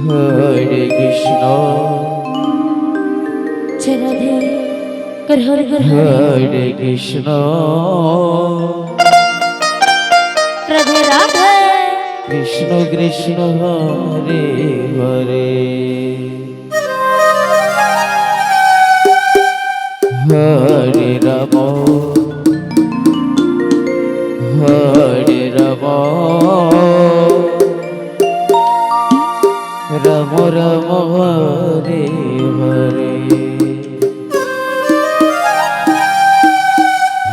হরে কৃষ্ণ রাধে कर हर हर হরে কৃষ্ণ राधे राधे কৃষ্ণ কৃষ্ণ হরে হরে হরে রাম হরে রাম রাম রাম হরে হরে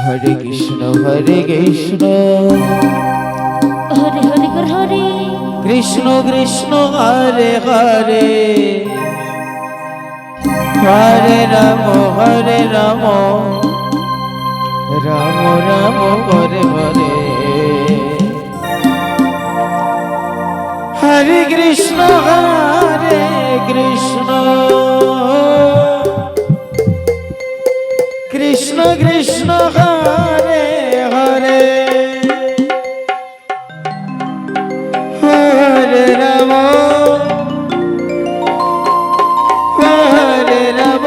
হরে কৃষ্ণ হরে কৃষ্ণ हरे हरे कर हरे কৃষ্ণ কৃষ্ণ হরে হরে হরে রাম রাম রাম হরে হরে হরে কৃষ্ণ কৃষ্ণ কৃষ্ণ কৃষ্ণ হরে হরে হরে রাম হরে রাম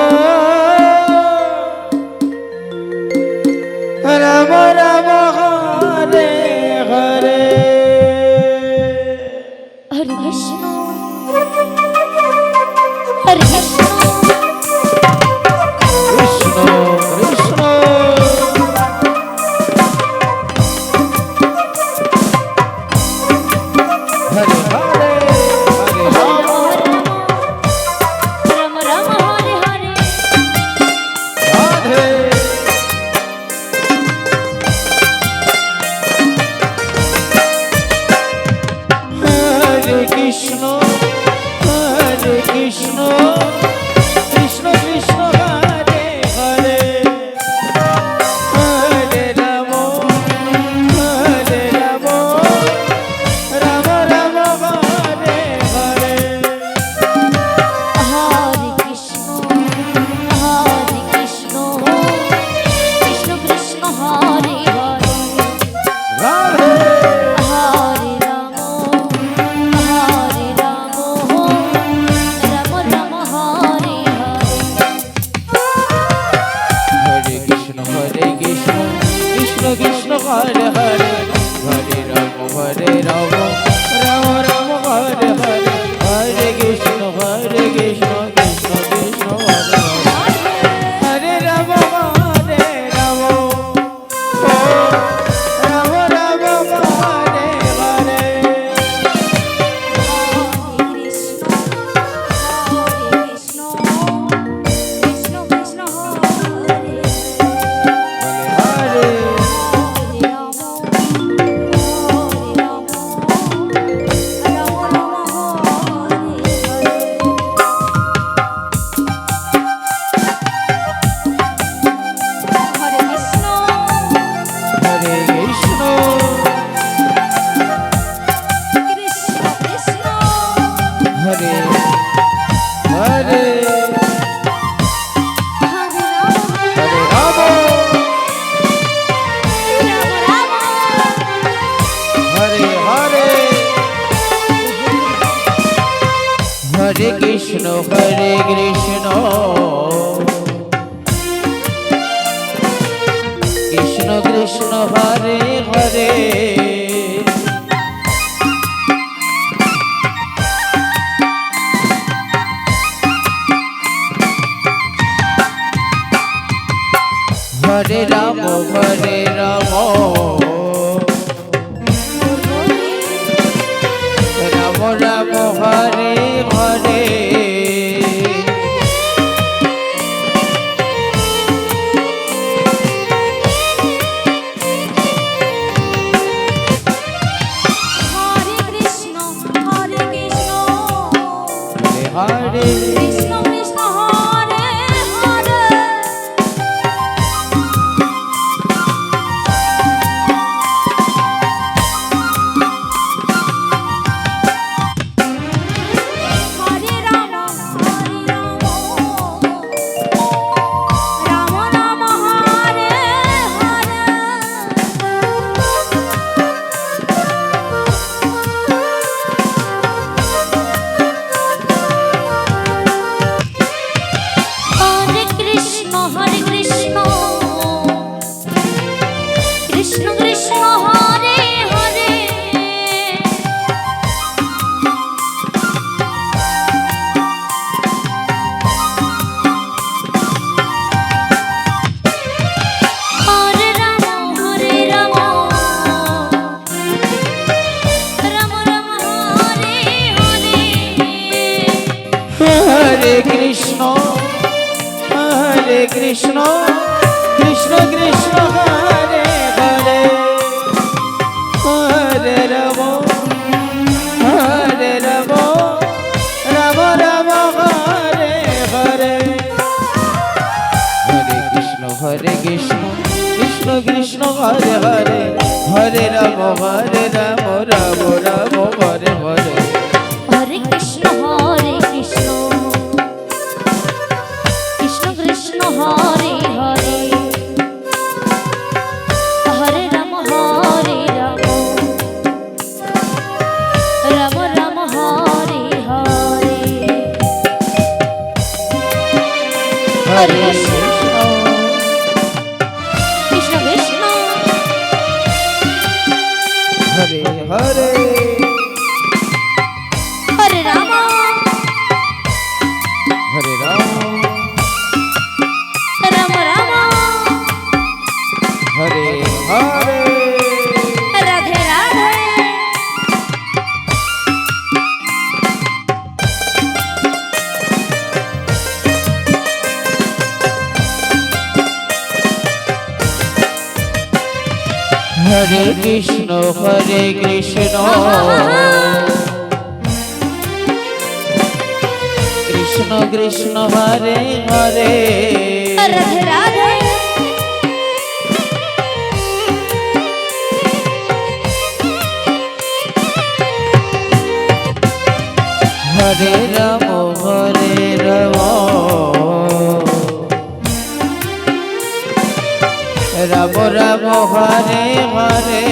রাম রাম হরে হরে हरे कृष्ण हरे कृष्ण কৃষ্ণ কৃষ্ণ হরে হরে হরে রাম राम राम हरे हरे রাধে হরে কৃষ্ণ কৃষ্ণ কৃষ্ণ কৃষ্ণ হরে হরে হরে রাম রাম রাম হরে হরে हरे कृष्ण कृष्ण कृष्ण हरे हरे রাধে हरे राम राम राम हरे हरे হরে কৃষ্ণ কৃষ্ণ কৃষ্ণ হরে হরে হরে রাম রাম রাম হরে হরে হরে কৃষ্ণ কৃষ্ণ কৃষ্ণ হরে হরে হরে রাম রাম ও রাম রাম হরে হরে হরে হরে কৃষ্ণ হরে হরে হরে রাম হরে হরে হরে কৃষ্ণ কৃষ্ণ কৃষ্ণ হরে হরে হরে রাম রাম রাম হরে হরে হরে कृष्ण कृष्ण हरे हरे হরে কৃষ্ণ কৃষ্ণ কৃষ্ণ হরে হরে হরে রাম রাম রাম হরে হরে হরে কৃষ্ণ কৃষ্ণ কৃষ্ণ হরে হরে হরে রাম রাম রাম হরে হরে হরে কৃষ্ণ কৃষ্ণ কৃষ্ণ হরে হরে হরে রাম রাম রাম হরে হরে হরে কৃষ্ণ কৃষ্ণ হরে হরে হরে রাম হরে রাম রাম রাম হরে হরে রাধে রাধে হরে কৃষ্ণ কৃষ্ণ কৃষ্ণ হরে হরে রাধে রাধে হরে রাম রাম রাম হরে হরে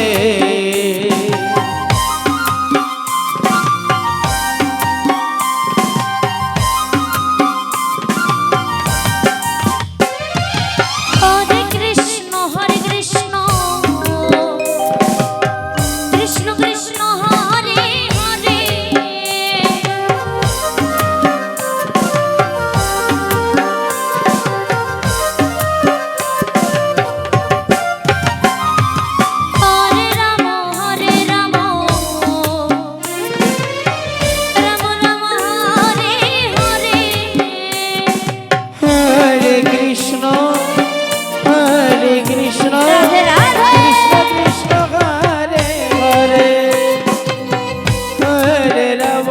হরে কৃষ্ণ কৃষ্ণ কৃষ্ণ হরে হরে হরে রাম রাম রাম হরে হরে হরে কৃষ্ণ রাধে রাধে কৃষ্ণ হরে হরে হরে রাম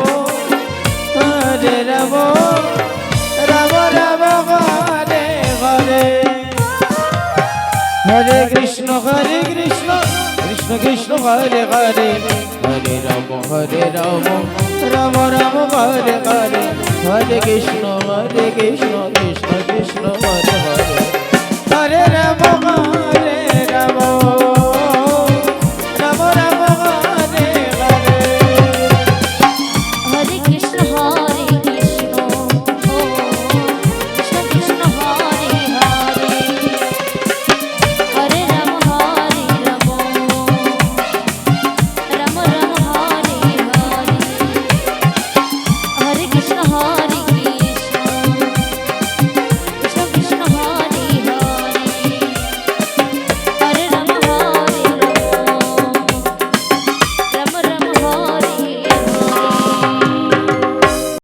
রাম রাম হরে হরে হরে কৃষ্ণ কৃষ্ণ হরে হরে হরে রাম রাম রাম হরে হরে হরে কৃষ্ণ কৃষ্ণ কৃষ্ণ হরে হরে হরে রাম রাম রাম রাম হরে হরে হরে কৃষ্ণ কৃষ্ণ কৃষ্ণ হরে হরে হরে রাম রাম রাম হরে হরে হরে কৃষ্ণ